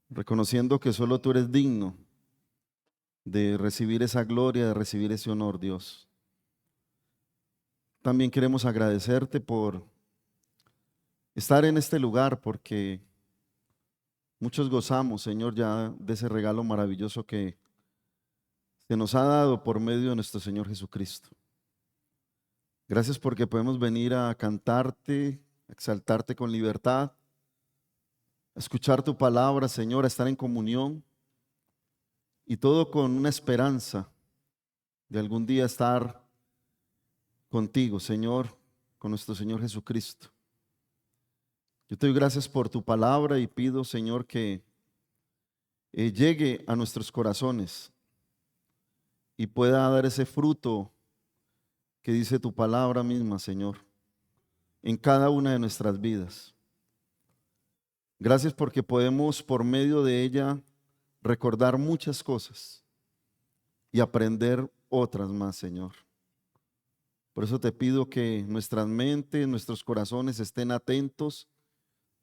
reconociendo que solo tú eres digno de recibir esa gloria, de recibir ese honor, Dios. También queremos agradecerte por estar en este lugar, porque muchos gozamos, Señor, ya de ese regalo maravilloso que se nos ha dado por medio de nuestro Señor Jesucristo. Gracias porque podemos venir a cantarte, a exaltarte con libertad, a escuchar tu palabra, Señor, a estar en comunión y todo con una esperanza de algún día estar contigo, Señor, con nuestro Señor Jesucristo. Yo te doy gracias por tu palabra y pido, Señor, que llegue a nuestros corazones y pueda dar ese fruto que dice tu palabra misma, Señor, en cada una de nuestras vidas. Gracias porque podemos por medio de ella recordar muchas cosas y aprender otras más, Señor. Por eso te pido que nuestras mentes, nuestros corazones estén atentos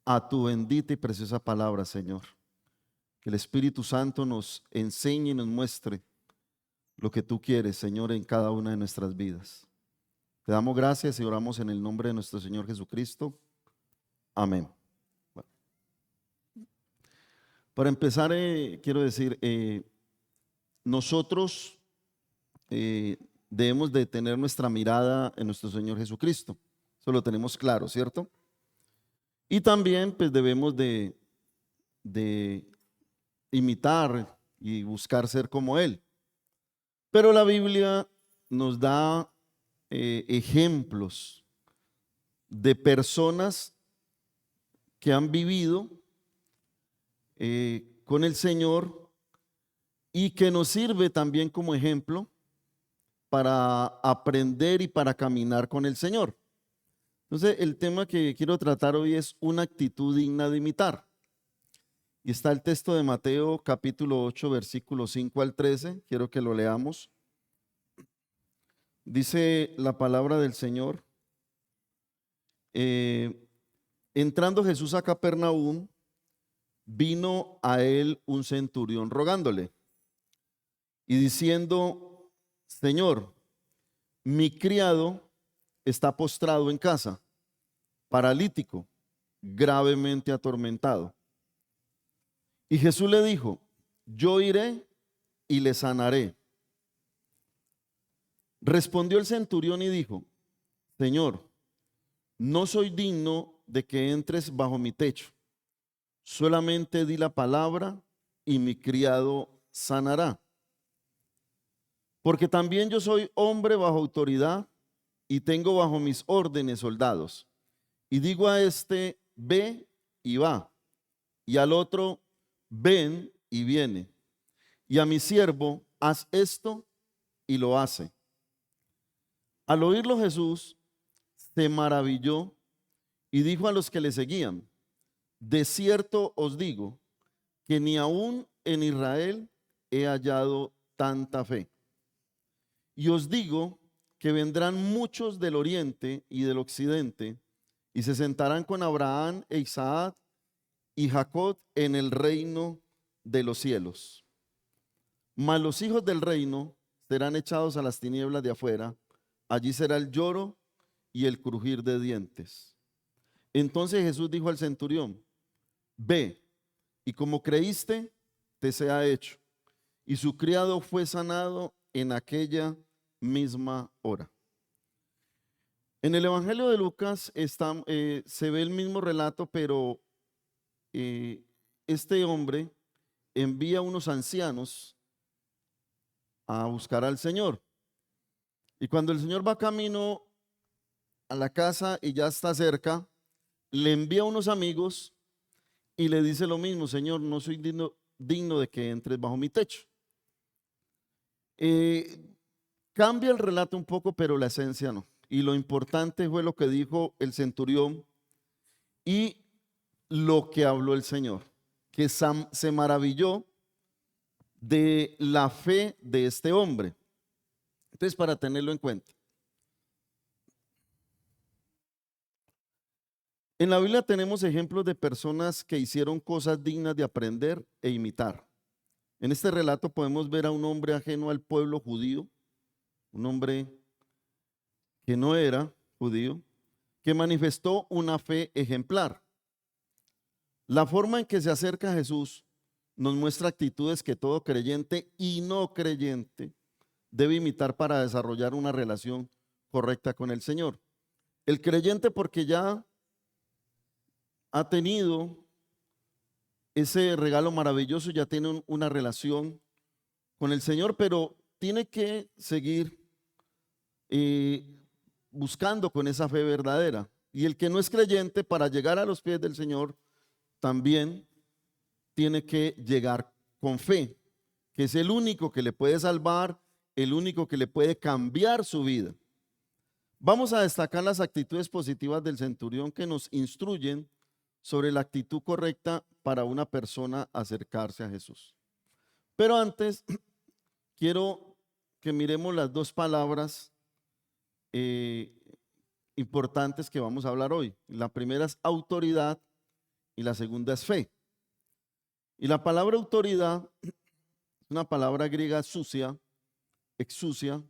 a tu bendita y preciosa palabra, Señor. Que el Espíritu Santo nos enseñe y nos muestre lo que tú quieres, Señor, en cada una de nuestras vidas. Te damos gracias y oramos en el nombre de nuestro Señor Jesucristo. Amén. Bueno, para empezar, quiero decir, nosotros debemos de tener nuestra mirada en nuestro Señor Jesucristo. Eso lo tenemos claro, ¿cierto? Y también pues debemos de imitar y buscar ser como Él. Pero la Biblia nos da ejemplos de personas que han vivido con el Señor y que nos sirve también como ejemplo para aprender y para caminar con el Señor. Entonces, el tema que quiero tratar hoy es una actitud digna de imitar. Y está el texto de Mateo capítulo 8, versículos 5 al 13. Quiero que lo leamos. Dice la palabra del Señor. Entrando Jesús a Capernaum, vino a él un centurión rogándole y diciendo: Señor, mi criado está postrado en casa, paralítico, gravemente atormentado. Y Jesús le dijo: yo iré y le sanaré. Respondió el centurión y dijo: Señor, no soy digno de que entres bajo mi techo. Solamente di la palabra y mi criado sanará. Porque también yo soy hombre bajo autoridad y tengo bajo mis órdenes soldados. Y digo a este: ve y va. Y al otro: ven y viene. Y a mi siervo: haz esto, y lo hace. Al oírlo Jesús se maravilló y dijo a los que le seguían: de cierto os digo que ni aún en Israel he hallado tanta fe. Y os digo que vendrán muchos del oriente y del occidente y se sentarán con Abraham e Isaac y Jacob en el reino de los cielos. Mas los hijos del reino serán echados a las tinieblas de afuera. Allí será el lloro y el crujir de dientes. Entonces Jesús dijo al centurión: ve, y como creíste, te sea hecho. Y su criado fue sanado en aquella misma hora. En el Evangelio de Lucas se ve el mismo relato, pero este hombre envía a unos ancianos a buscar al Señor. Y cuando el Señor va camino a la casa y ya está cerca, le envía a unos amigos y le dice lo mismo: Señor, no soy digno de que entres bajo mi techo. Cambia el relato un poco, pero la esencia no. Y lo importante fue lo que dijo el centurión y lo que habló el Señor, que se maravilló de la fe de este hombre. Entonces, para tenerlo en cuenta, En la Biblia tenemos ejemplos de personas que hicieron cosas dignas de aprender e imitar. En este relato podemos ver a un hombre ajeno al pueblo judío, un hombre que no era judío, que manifestó una fe ejemplar. La forma en que se acerca a Jesús nos muestra actitudes que todo creyente y no creyente debe imitar para desarrollar una relación correcta con el Señor. El creyente, porque ya ha tenido ese regalo maravilloso, ya tiene una relación con el Señor, pero tiene que seguir eh, buscando con esa fe verdadera. Y el que no es creyente, para llegar a los pies del Señor, también tiene que llegar con fe, que es el único que le puede salvar, el único que le puede cambiar su vida. Vamos a destacar las actitudes positivas del centurión que nos instruyen sobre la actitud correcta para una persona acercarse a Jesús. Pero antes, quiero que miremos las dos palabras importantes que vamos a hablar hoy. La primera es autoridad y la segunda es fe. Y la palabra autoridad es una palabra griega sucia, exucia,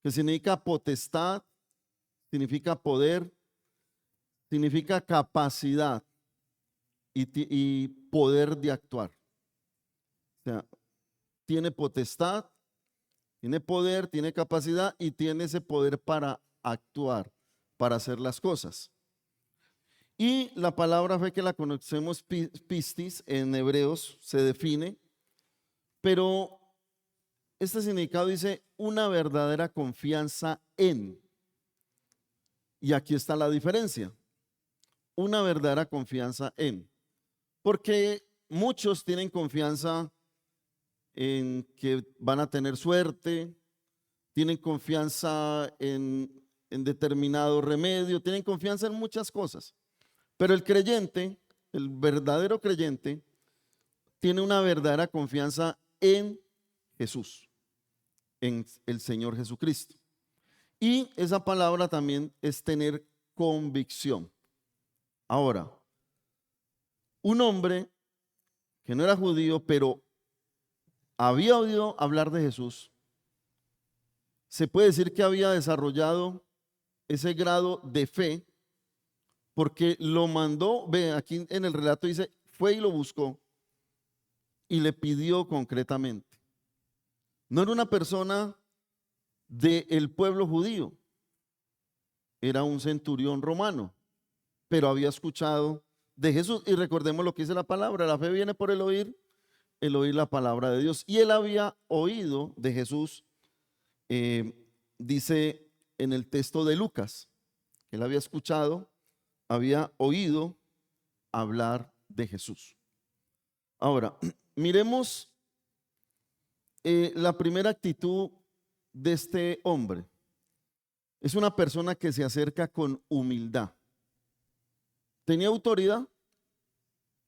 que significa potestad, significa poder, significa capacidad y poder de actuar. O sea, tiene potestad, tiene poder, tiene capacidad y tiene ese poder para actuar, para hacer las cosas. Y la palabra fe, que la conocemos, pistis, en hebreos se define, pero este significado dice una verdadera confianza en. Y aquí está la diferencia, una verdadera confianza en. Porque muchos tienen confianza en que van a tener suerte, tienen confianza en determinado remedio, tienen confianza en muchas cosas. Pero el creyente, el verdadero creyente, tiene una verdadera confianza en Jesús, en el Señor Jesucristo. Y esa palabra también es tener convicción. Ahora, un hombre que no era judío, pero había oído hablar de Jesús, se puede decir que había desarrollado ese grado de fe porque lo mandó, ve, aquí en el relato dice, fue y lo buscó y le pidió concretamente. No era una persona del pueblo judío, era un centurión romano, pero había escuchado de Jesús. Y recordemos lo que dice la palabra, la fe viene por el oír la palabra de Dios. Y él había oído de Jesús, dice en el texto de Lucas, que él había escuchado, había oído hablar de Jesús. Ahora, miremos la primera actitud de este hombre. Es una persona que se acerca con humildad. ¿Tenía autoridad?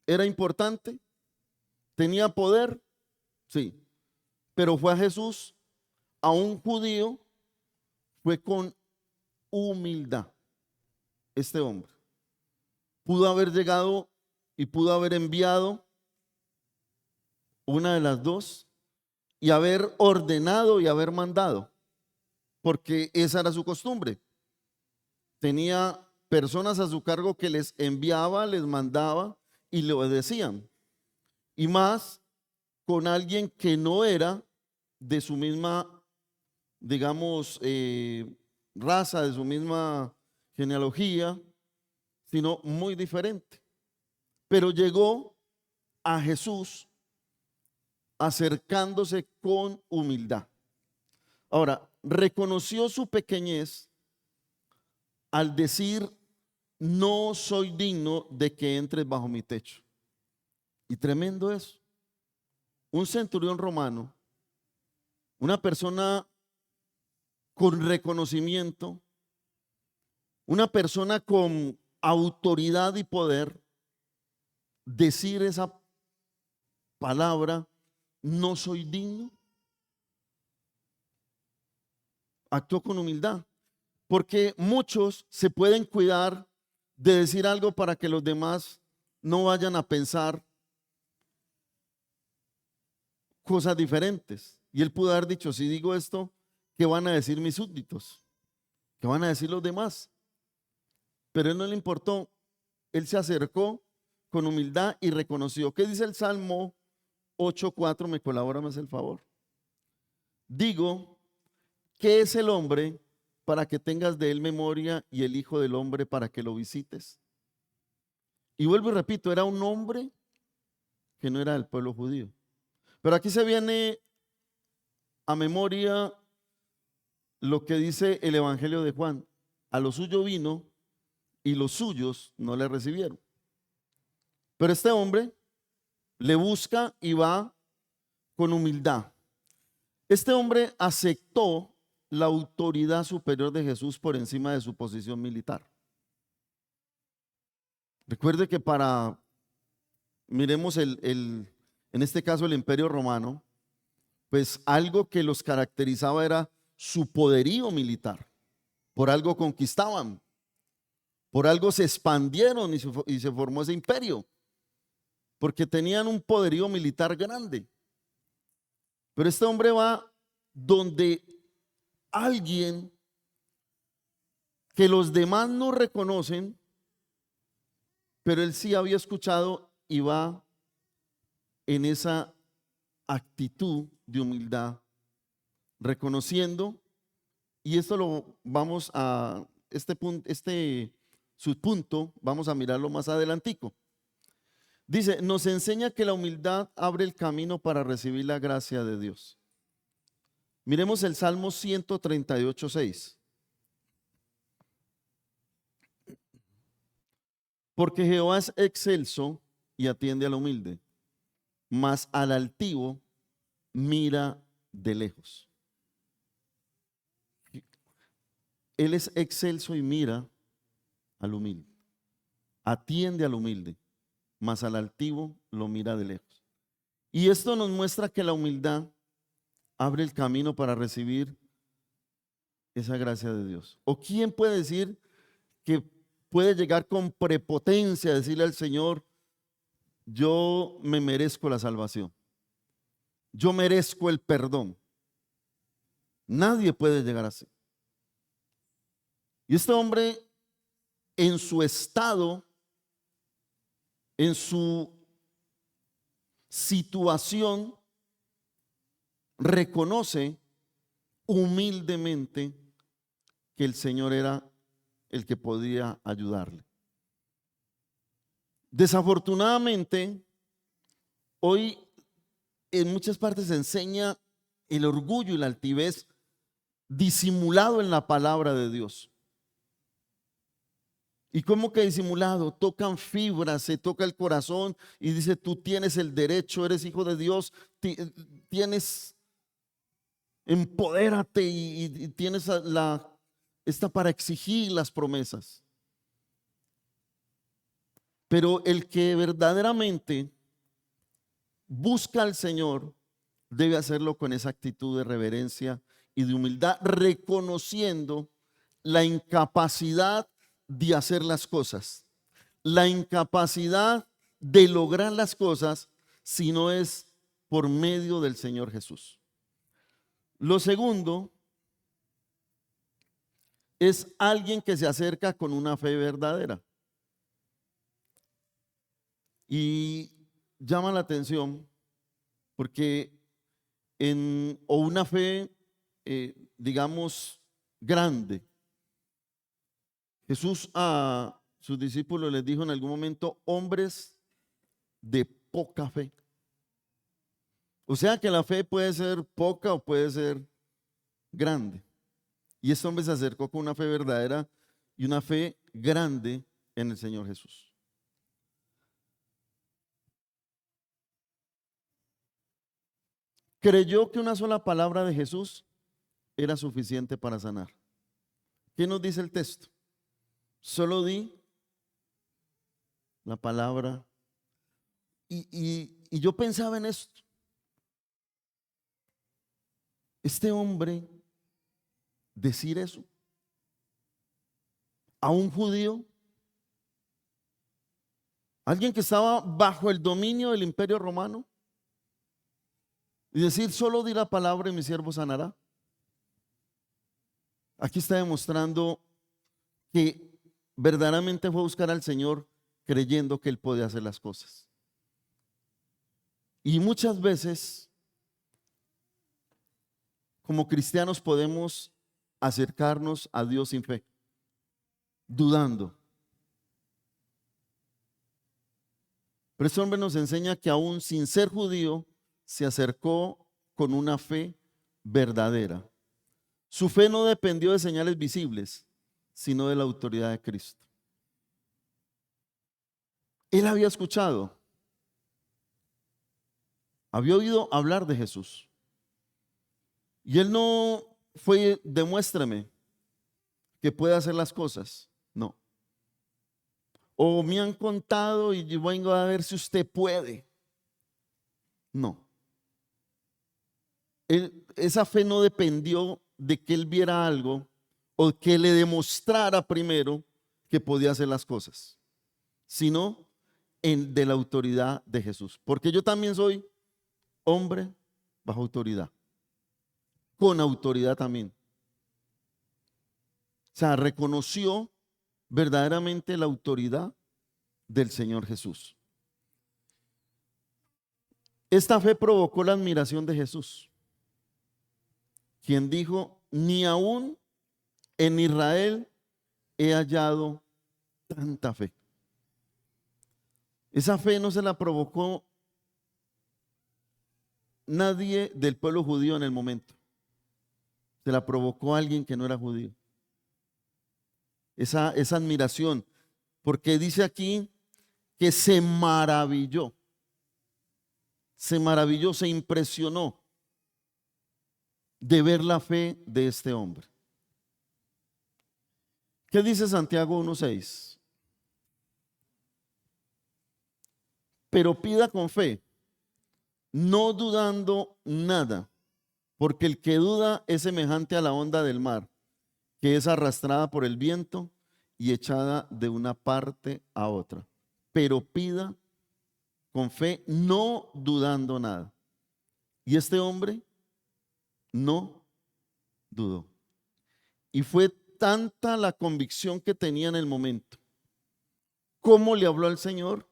¿Era importante? ¿Tenía poder? Sí. Pero fue a Jesús, a un judío, fue con humildad. Este hombre pudo haber llegado y pudo haber enviado una de las dos y haber ordenado y haber mandado, porque esa era su costumbre. Tenía personas a su cargo que les enviaba, les mandaba y le obedecían. Y más con alguien que no era de su misma, digamos, raza, de su misma genealogía, sino muy diferente. Pero llegó a Jesús acercándose con humildad. Ahora, reconoció su pequeñez al decir, no soy digno de que entres bajo mi techo. Y tremendo eso. Un centurión romano, una persona con reconocimiento, una persona con autoridad y poder, decir esa palabra, no soy digno, actuó con humildad. Porque muchos se pueden cuidar de decir algo para que los demás no vayan a pensar cosas diferentes. Y él pudo haber dicho, si digo esto, ¿qué van a decir mis súbditos? ¿Qué van a decir los demás? Pero a él no le importó. Él se acercó con humildad y reconoció. ¿Qué dice el Salmo 8:4? Me colabora más el favor. Digo, ¿qué es el hombre para que tengas de él memoria y el hijo del hombre para que lo visites? Y vuelvo y repito, era un hombre que no era del pueblo judío. Pero aquí se viene a memoria lo que dice el Evangelio de Juan. A lo suyo vino y los suyos no le recibieron. Pero este hombre le busca y va con humildad. Este hombre aceptó la autoridad superior de Jesús por encima de su posición militar. Recuerde que miremos en este caso el Imperio Romano, pues algo que los caracterizaba era su poderío militar. Por algo conquistaban, por algo se expandieron y se formó ese imperio, porque tenían un poderío militar grande. Pero este hombre va donde alguien que los demás no reconocen, pero él sí había escuchado y va en esa actitud de humildad, reconociendo, y esto lo vamos a, este punto, subpunto, vamos a mirarlo más adelantico. Dice, nos enseña que la humildad abre el camino para recibir la gracia de Dios. Miremos el Salmo 138:6. Porque Jehová es excelso y atiende al humilde, mas al altivo mira de lejos. Él es excelso y mira al humilde, atiende al humilde, mas al altivo lo mira de lejos. Y esto nos muestra que la humildad abre el camino para recibir esa gracia de Dios. ¿O quién puede decir que puede llegar con prepotencia a decirle al Señor, yo me merezco la salvación, yo merezco el perdón? Nadie puede llegar así. Y este hombre, en su estado, en su situación, reconoce humildemente que el Señor era el que podía ayudarle. Desafortunadamente, hoy en muchas partes se enseña el orgullo y la altivez disimulado en la palabra de Dios. ¿Y cómo que disimulado? Tocan fibras, se toca el corazón y dice, tú tienes el derecho, eres hijo de Dios, tienes, empodérate y tienes esta para exigir las promesas. Pero el que verdaderamente busca al Señor debe hacerlo con esa actitud de reverencia y de humildad, reconociendo la incapacidad de hacer las cosas, la incapacidad de lograr las cosas si no es por medio del Señor Jesús. Lo segundo es alguien que se acerca con una fe verdadera. Y llama la atención porque o una fe, digamos, grande. Jesús a sus discípulos les dijo en algún momento, hombres de poca fe. O sea que la fe puede ser poca o puede ser grande. Y este hombre se acercó con una fe verdadera y una fe grande en el Señor Jesús. Creyó que una sola palabra de Jesús era suficiente para sanar. ¿Qué nos dice el texto? Solo di la palabra. Y yo pensaba en esto. Este hombre decir eso a un judío Alguien que estaba bajo el dominio del imperio romano y decir, solo di la palabra y mi siervo sanará. Aquí está demostrando que verdaderamente fue a buscar al Señor creyendo que Él podía hacer las cosas. Y muchas veces, como cristianos, podemos acercarnos a Dios sin fe, dudando. Pero este hombre nos enseña que aún sin ser judío, se acercó con una fe verdadera. Su fe no dependió de señales visibles, sino de la autoridad de Cristo. Él había escuchado, había oído hablar de Jesús. Y él no fue, demuéstrame que puede hacer las cosas. No. O me han contado y yo vengo a ver si usted puede. No. Esa fe no dependió de que él viera algo o que le demostrara primero que podía hacer las cosas, sino de la autoridad de Jesús. Porque yo también soy hombre bajo autoridad, con autoridad también. O sea, reconoció verdaderamente la autoridad del Señor Jesús. Esta fe provocó la admiración de Jesús, quien dijo, ni aún en Israel he hallado tanta fe. Esa fe no se la provocó nadie del pueblo judío en el momento. Se la provocó alguien que no era judío. Esa admiración, porque dice aquí que se maravilló, se impresionó de ver la fe de este hombre. ¿Qué dice Santiago 1:6? Pero pida con fe, no dudando nada, porque el que duda es semejante a la onda del mar, que es arrastrada por el viento y echada de una parte a otra. Pero pida con fe, no dudando nada. Y este hombre no dudó. Y fue tanta la convicción que tenía en el momento, cómo le habló al Señor,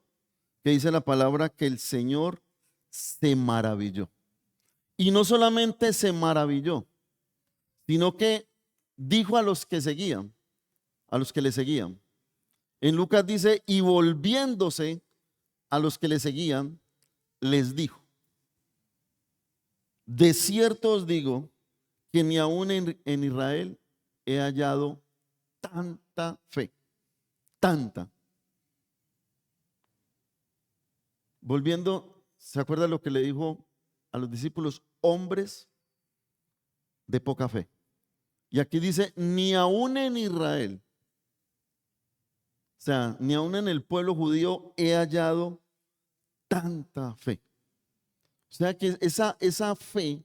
que dice la palabra que el Señor se maravilló. Y no solamente se maravilló, sino que dijo a los que seguían, a los que le seguían. En Lucas dice, y volviéndose a los que le seguían, les dijo, de cierto os digo que ni aún en Israel he hallado tanta fe, tanta. Volviendo, ¿se acuerda lo que le dijo a los discípulos? Hombres de poca fe. Y aquí dice, ni aún en Israel, o sea, ni aún en el pueblo judío he hallado tanta fe. O sea que esa fe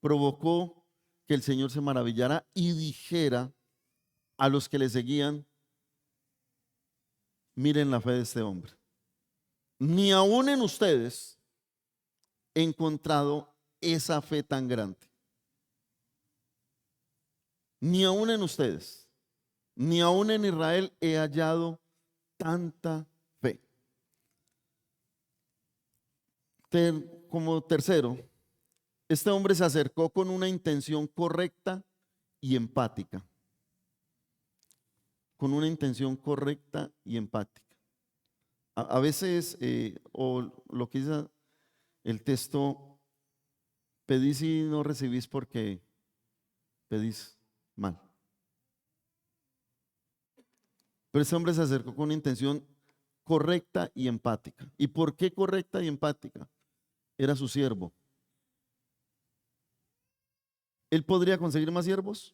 provocó que el Señor se maravillara y dijera a los que le seguían, miren la fe de este hombre. Ni aún en ustedes he encontrado esa fe tan grande. Ni aún en ustedes, ni aún en Israel he hallado tanta fe. Como tercero, este hombre se acercó con una intención correcta y empática. Con una intención correcta y empática. A veces, o lo que dice el texto, pedís y no recibís porque pedís mal. Pero ese hombre se acercó con una intención correcta y empática. ¿Y por qué correcta y empática? Era su siervo. ¿Él podría conseguir más siervos?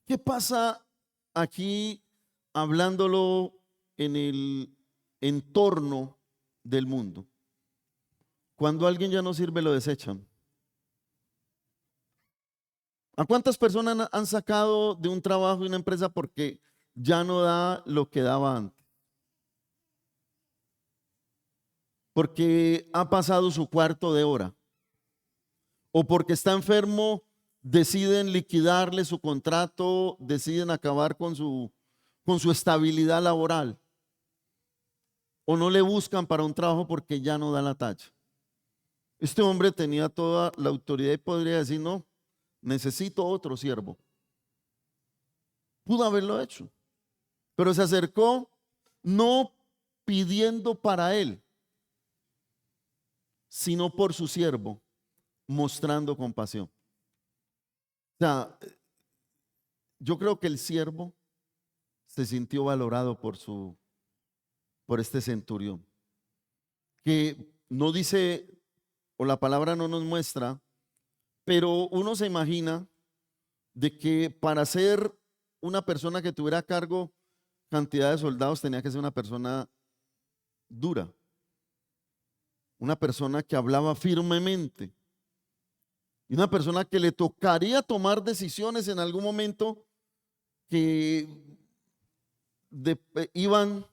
¿Qué pasa aquí hablándolo en el entorno del mundo? Cuando alguien ya no sirve, lo desechan. ¿A cuántas personas han sacado de un trabajo y una empresa porque ya no da lo que daba antes? porque ha pasado su cuarto de hora o porque está enfermo, deciden liquidarle su contrato, deciden acabar con su estabilidad laboral o no le buscan para un trabajo porque ya no da la talla. Este hombre tenía toda la autoridad y podría decir, no, necesito otro siervo. Pudo haberlo hecho, pero se acercó no pidiendo para él, sino por su siervo, mostrando compasión. O sea, yo creo que el siervo se sintió valorado por este centurión, que no dice, o la palabra no nos muestra, pero uno se imagina de que para ser una persona que tuviera a cargo cantidad de soldados tenía que ser una persona dura, una persona que hablaba firmemente y una persona que le tocaría tomar decisiones en algún momento que iban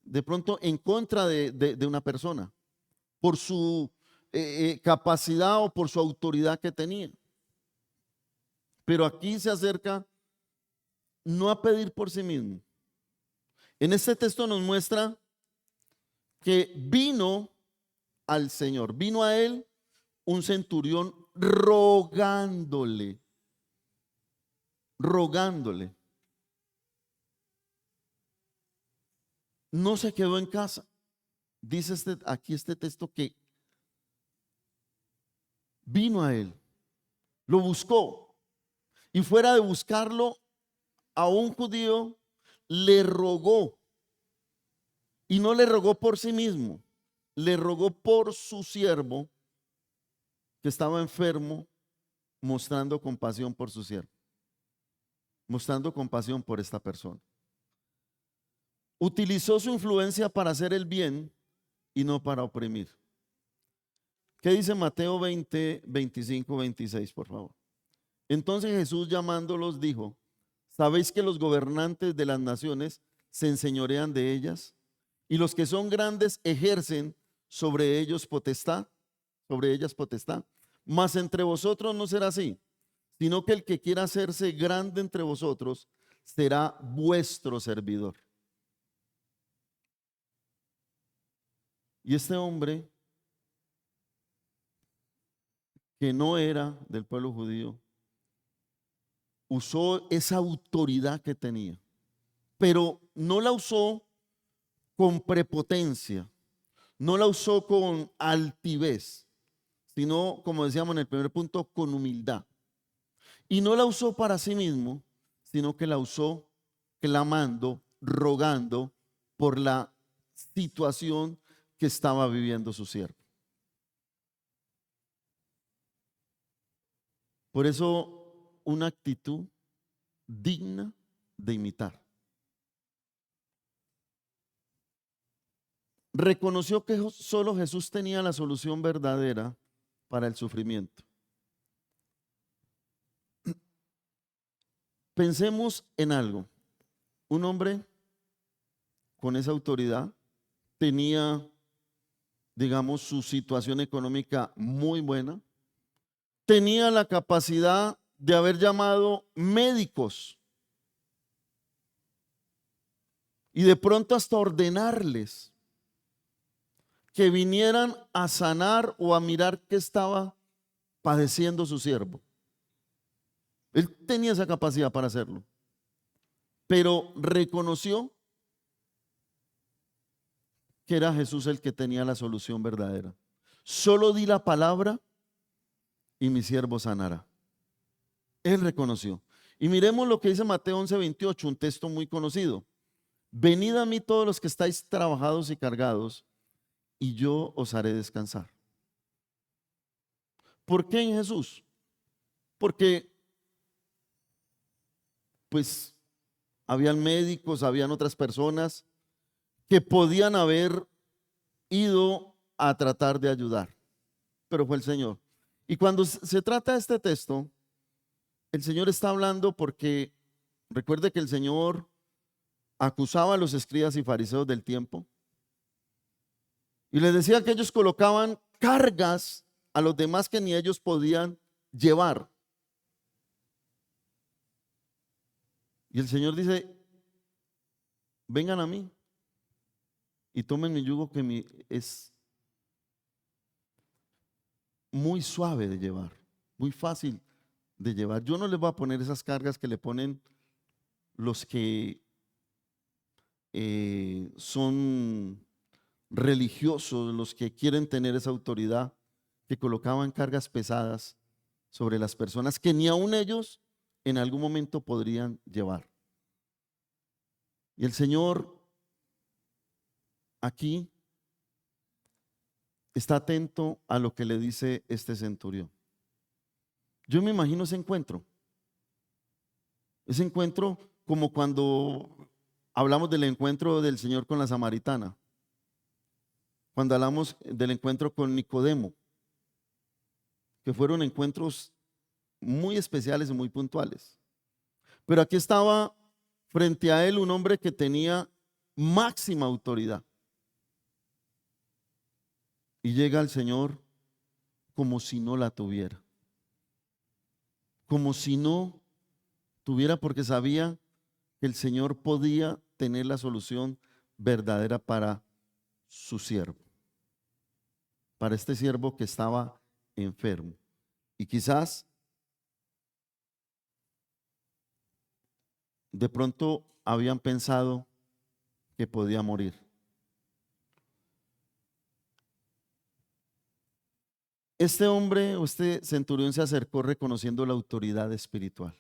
de pronto en contra de una persona por su capacidad o por su autoridad que tenía. Pero aquí se acerca no a pedir por sí mismo. En este texto nos muestra que vino al Señor, vino a él un centurión rogándole, rogándole. No se quedó en casa. Dice aquí este texto que vino a él, lo buscó y fuera de buscarlo a un judío, le rogó y no le rogó por sí mismo, le rogó por su siervo que estaba enfermo, mostrando compasión por su siervo, mostrando compasión por esta persona. Utilizó su influencia para hacer el bien y no para oprimir. ¿Qué dice Mateo 20, 25, 26, por favor? Entonces Jesús llamándolos dijo, ¿sabéis que los gobernantes de las naciones se enseñorean de ellas? Y los que son grandes ejercen sobre ellos potestad, sobre ellas potestad. Mas entre vosotros no será así, sino que el que quiera hacerse grande entre vosotros será vuestro servidor. Y este hombre, que no era del pueblo judío, usó esa autoridad que tenía, pero no la usó con prepotencia, no la usó con altivez, sino, como decíamos en el primer punto, con humildad. Y no la usó para sí mismo, sino que la usó clamando, rogando por la situación que estaba viviendo su siervo. Por eso, una actitud digna de imitar. Reconoció que solo Jesús tenía la solución verdadera para el sufrimiento. Pensemos en algo. Un hombre con esa autoridad tenía, digamos, su situación económica muy buena, tenía la capacidad de haber llamado médicos y de pronto hasta ordenarles que vinieran a sanar o a mirar qué estaba padeciendo su siervo. Él tenía esa capacidad para hacerlo, pero reconoció que era Jesús el que tenía la solución verdadera. Solo di la palabra y mi siervo sanará. Él reconoció. Y miremos lo que dice Mateo 11:28, un texto muy conocido. Venid a mí todos los que estáis trabajados y cargados, y yo os haré descansar. ¿Por qué en Jesús? Porque pues habían médicos, habían otras personas que podían haber ido a tratar de ayudar, pero fue el Señor. Y cuando se trata de este texto, el Señor está hablando porque recuerde que el Señor acusaba a los escribas y fariseos del tiempo Y les decía que ellos colocaban cargas a los demás que ni ellos podían llevar. Y el Señor dice, vengan a mí y tomen mi yugo que es muy suave de llevar, muy fácil de llevar. Yo no les voy a poner esas cargas que le ponen los que son religiosos, los que quieren tener esa autoridad, que colocaban cargas pesadas sobre las personas que ni aun ellos en algún momento podrían llevar. Y el Señor aquí está atento a lo que le dice este centurión. Yo me imagino ese encuentro como cuando hablamos del encuentro del Señor con la samaritana, cuando hablamos del encuentro con Nicodemo, que fueron encuentros muy especiales y muy puntuales. Pero aquí estaba frente a él un hombre que tenía máxima autoridad. Y llega el Señor como si no la tuviera. Como si no tuviera, porque sabía que el Señor podía tener la solución verdadera para su siervo. Para este siervo que estaba enfermo. Y quizás de pronto habían pensado que podía morir. Este hombre o este centurión se acercó reconociendo la autoridad espiritual.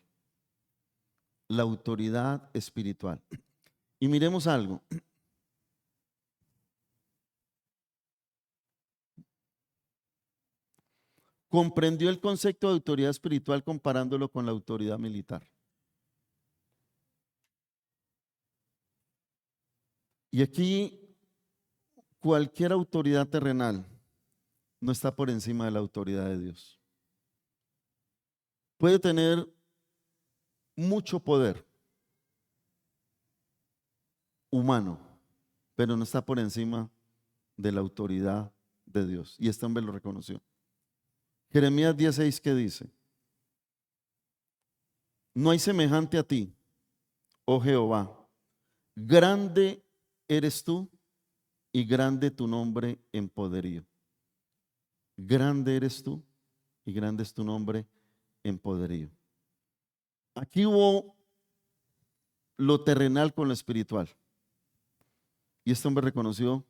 La autoridad espiritual. Y miremos algo. Comprendió el concepto de autoridad espiritual comparándolo con la autoridad militar. Y aquí cualquier autoridad terrenal no está por encima de la autoridad de Dios. Puede tener mucho poder humano, pero no está por encima de la autoridad de Dios. Y este hombre lo reconoció. Jeremías 10:6, ¿qué dice? No hay semejante a ti, oh Jehová. Grande eres tú y grande tu nombre en poderío. Grande eres tú y grande es tu nombre en poderío. Aquí hubo lo terrenal con lo espiritual. Y este hombre reconoció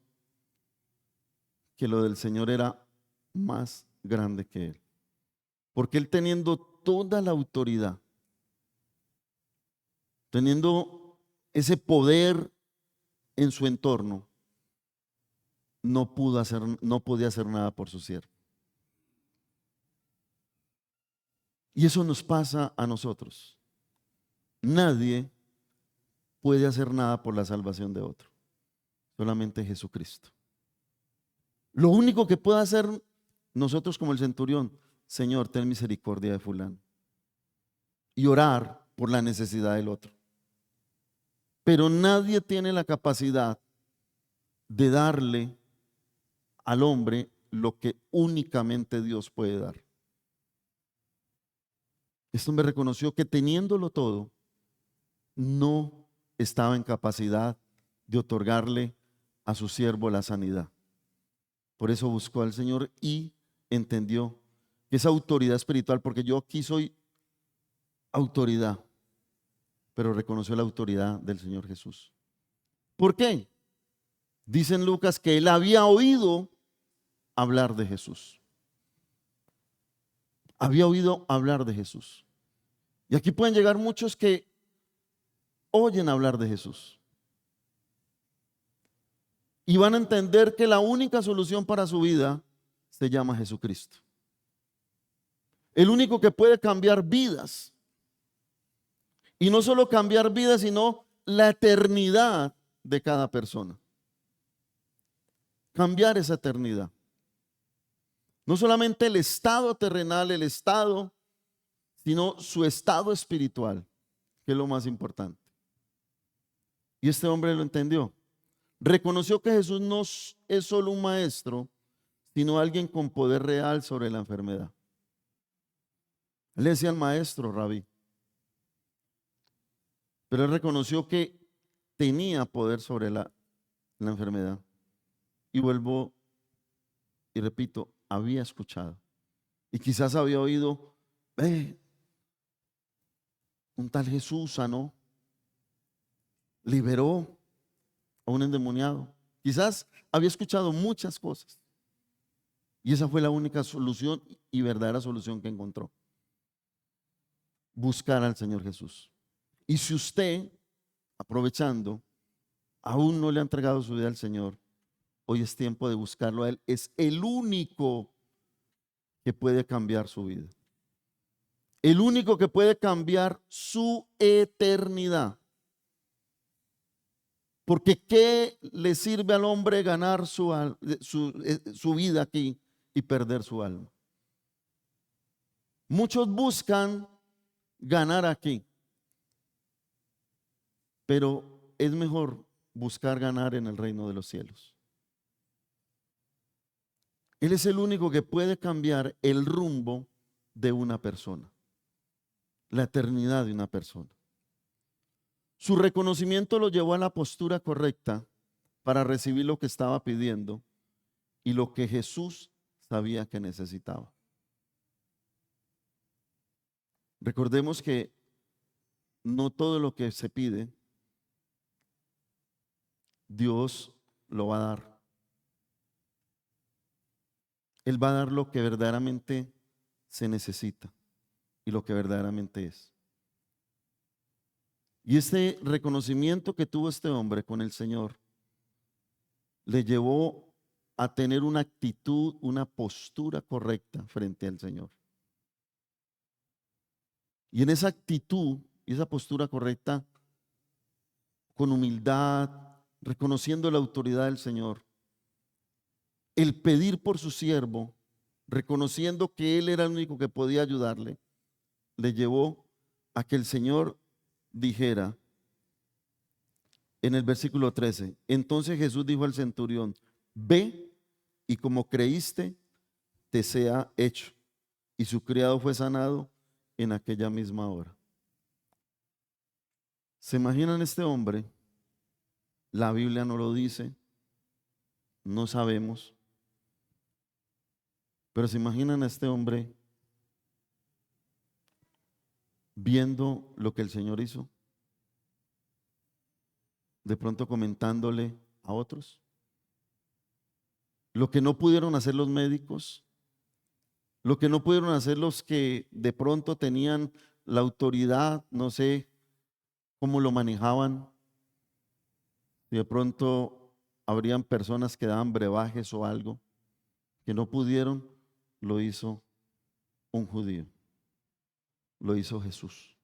que lo del Señor era más grande que él. Porque él, teniendo toda la autoridad, teniendo ese poder en su entorno, no podía hacer nada por su siervo. Y eso nos pasa a nosotros. Nadie puede hacer nada por la salvación de otro. Solamente Jesucristo. Lo único que puede hacer nosotros como el centurión, Señor, ten misericordia de fulano. Y orar por la necesidad del otro. Pero nadie tiene la capacidad de darle al hombre lo que únicamente Dios puede dar. Este hombre reconoció que teniéndolo todo, no estaba en capacidad de otorgarle a su siervo la sanidad. Por eso buscó al Señor y entendió que esa autoridad espiritual, porque yo aquí soy autoridad, pero reconoció la autoridad del Señor Jesús. ¿Por qué? Dice en Lucas que él había oído hablar de Jesús. Había oído hablar de Jesús. Y aquí pueden llegar muchos que oyen hablar de Jesús. Y van a entender que la única solución para su vida se llama Jesucristo. El único que puede cambiar vidas. Y no solo cambiar vidas, sino la eternidad de cada persona. Cambiar esa eternidad. No solamente el estado terrenal, sino su estado espiritual, que es lo más importante. Y este hombre lo entendió. Reconoció que Jesús no es solo un maestro, sino alguien con poder real sobre la enfermedad. Él le decía al maestro, rabí, pero él reconoció que tenía poder sobre la enfermedad. Y vuelvo y repito, había escuchado. Y quizás había oído, un tal Jesús sanó, liberó a un endemoniado. Quizás había escuchado muchas cosas. Y esa fue la única solución y verdadera solución que encontró. Buscar al Señor Jesús. Y si usted, aprovechando, aún no le ha entregado su vida al Señor, hoy es tiempo de buscarlo a Él. Es el único que puede cambiar su vida. El único que puede cambiar su eternidad. Porque ¿qué le sirve al hombre ganar su vida aquí y perder su alma? Muchos buscan ganar aquí, pero es mejor buscar ganar en el reino de los cielos. Él es el único que puede cambiar el rumbo de una persona, la eternidad de una persona. Su reconocimiento lo llevó a la postura correcta para recibir lo que estaba pidiendo y lo que Jesús sabía que necesitaba. Recordemos que no todo lo que se pide, Dios lo va a dar. Él va a dar lo que verdaderamente se necesita y lo que verdaderamente es. Y este reconocimiento que tuvo este hombre con el Señor le llevó a tener una actitud, una postura correcta frente al Señor. Y en esa actitud y esa postura correcta, con humildad, reconociendo la autoridad del Señor, el pedir por su siervo, reconociendo que él era el único que podía ayudarle, le llevó a que el Señor dijera en el versículo 13, entonces Jesús dijo al centurión, ve y como creíste, te sea hecho. Y su criado fue sanado en aquella misma hora. ¿Se imaginan este hombre? La Biblia no lo dice, no sabemos, pero se imaginan a este hombre viendo lo que el Señor hizo, de pronto comentándole a otros lo que no pudieron hacer los médicos, lo que no pudieron hacer los que de pronto tenían la autoridad, no sé cómo lo manejaban, si de pronto habrían personas que daban brebajes o algo, que no pudieron, lo hizo un judío, lo hizo Jesús.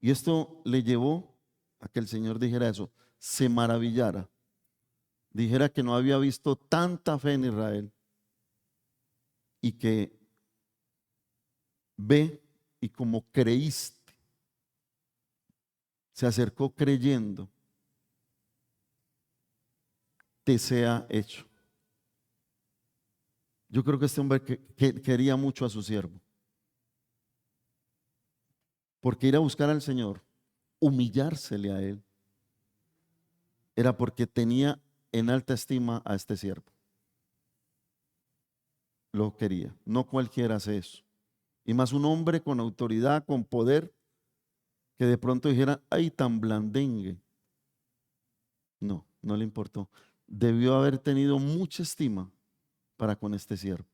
Y esto le llevó a que el Señor dijera eso, se maravillara, dijera que no había visto tanta fe en Israel y que ve y como creíste, se acercó creyendo, te sea hecho. Yo creo que este hombre quería mucho a su siervo, porque ir a buscar al Señor, humillársele a Él, era porque tenía en alta estima a este siervo. Lo quería, no cualquiera hace eso. Y más un hombre con autoridad, con poder, que de pronto dijera, ay, tan blandengue. No, no le importó. Debió haber tenido mucha estima para con este siervo.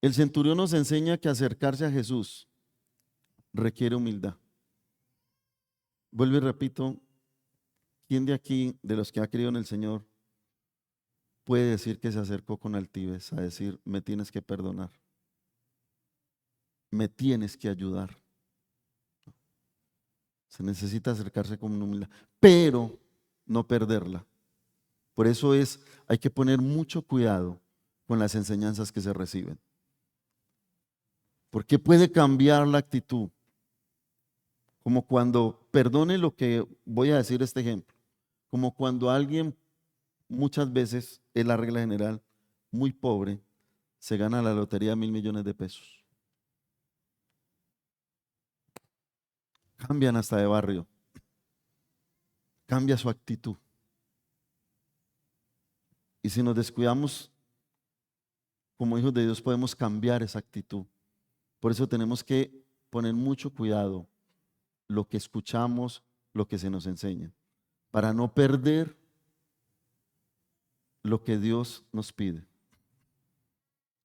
El centurión nos enseña que acercarse a Jesús requiere humildad. Vuelvo y repito, ¿quién de aquí, de los que ha creído en el Señor, puede decir que se acercó con altivez a decir, me tienes que perdonar, me tienes que ayudar? Se necesita acercarse con humildad, pero no perderla. Por eso hay que poner mucho cuidado con las enseñanzas que se reciben. Porque puede cambiar la actitud. Como cuando, perdone lo que voy a decir este ejemplo, como cuando alguien muchas veces, es la regla general, muy pobre, se gana la lotería de 1.000 millones de pesos. Cambian hasta de barrio, cambia su actitud. Y si nos descuidamos, como hijos de Dios podemos cambiar esa actitud. Por eso tenemos que poner mucho cuidado lo que escuchamos, lo que se nos enseña, para no perder lo que Dios nos pide.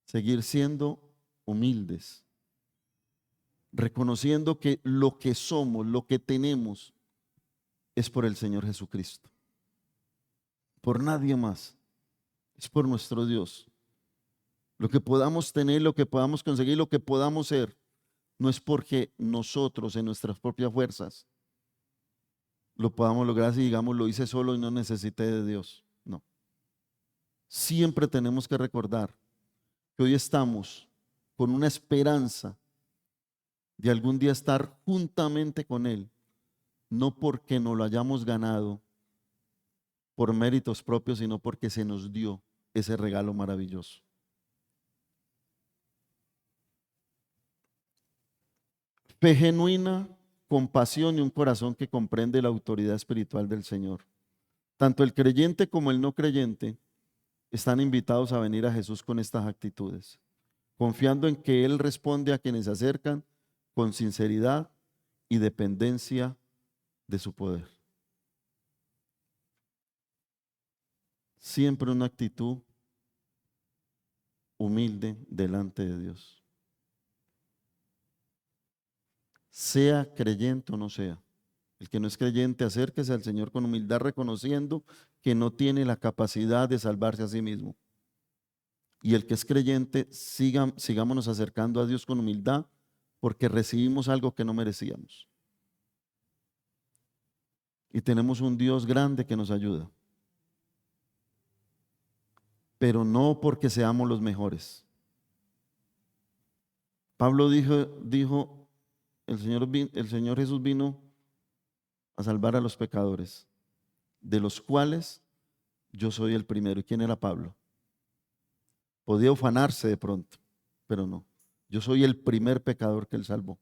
Seguir siendo humildes, reconociendo que lo que somos, lo que tenemos, es por el Señor Jesucristo. Por nadie más. Es por nuestro Dios. Lo que podamos tener, lo que podamos conseguir, lo que podamos ser, no es porque nosotros en nuestras propias fuerzas lo podamos lograr, si digamos lo hice solo y no necesité de Dios. No. Siempre tenemos que recordar que hoy estamos con una esperanza de algún día estar juntamente con Él, no porque nos lo hayamos ganado por méritos propios, sino porque se nos dio ese regalo maravilloso. Fe genuina, compasión y un corazón que comprende la autoridad espiritual del Señor. Tanto el creyente como el no creyente están invitados a venir a Jesús con estas actitudes, confiando en que Él responde a quienes se acercan con sinceridad y dependencia de su poder. Siempre una actitud humilde delante de Dios. Sea creyente o no sea. El que no es creyente, acérquese al Señor con humildad, reconociendo que no tiene la capacidad de salvarse a sí mismo. Y el que es creyente, sigámonos acercando a Dios con humildad, porque recibimos algo que no merecíamos. Y tenemos un Dios grande que nos ayuda. Pero no porque seamos los mejores. Pablo dijo, el Señor Jesús vino a salvar a los pecadores, de los cuales yo soy el primero. ¿Y quién era Pablo? Podía ufanarse de pronto, pero no. Yo soy el primer pecador que Él salvó.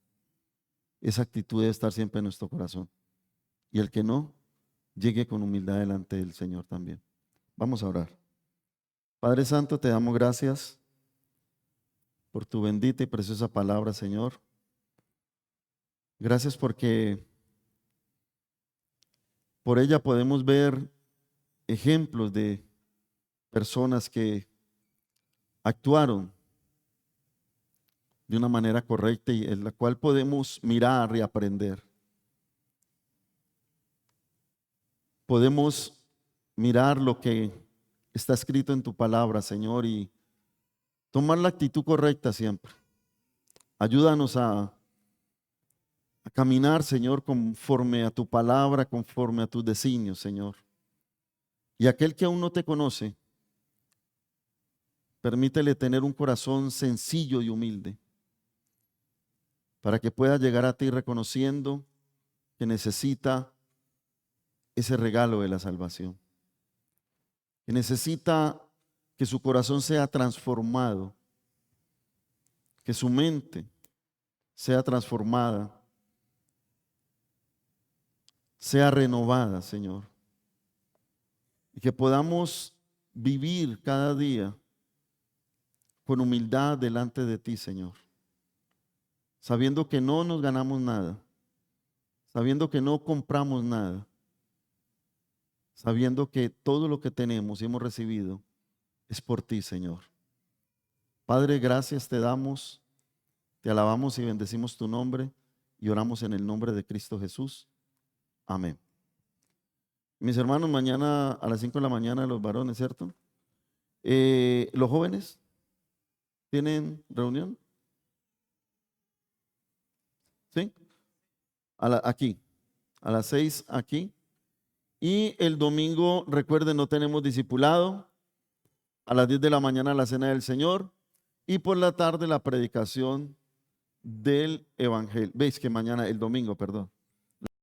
Esa actitud debe estar siempre en nuestro corazón. Y el que no, llegue con humildad delante del Señor también. Vamos a orar. Padre Santo, te damos gracias por tu bendita y preciosa palabra, Señor. Gracias porque por ella podemos ver ejemplos de personas que actuaron de una manera correcta y en la cual podemos mirar y aprender. Podemos mirar lo que está escrito en tu palabra, Señor, y tomar la actitud correcta siempre. Ayúdanos a caminar, Señor, conforme a tu palabra, conforme a tus designios, Señor. Y aquel que aún no te conoce, permítele tener un corazón sencillo y humilde, para que pueda llegar a ti reconociendo que necesita ese regalo de la salvación, que necesita que su corazón sea transformado, que su mente sea transformada, sea renovada, Señor, y que podamos vivir cada día con humildad delante de ti, Señor, sabiendo que no nos ganamos nada, sabiendo que no compramos nada, sabiendo que todo lo que tenemos y hemos recibido es por ti, Señor. Padre, gracias te damos, te alabamos y bendecimos tu nombre y oramos en el nombre de Cristo Jesús. Amén. Mis hermanos, mañana a las 5 de la mañana los varones, ¿cierto? Los jóvenes tienen reunión. ¿Sí? Aquí, a las 6 aquí. Y el domingo, recuerden, no tenemos discipulado. A las 10 de la mañana la cena del Señor. Y por la tarde la predicación del Evangelio. Veis que mañana, el domingo, perdón.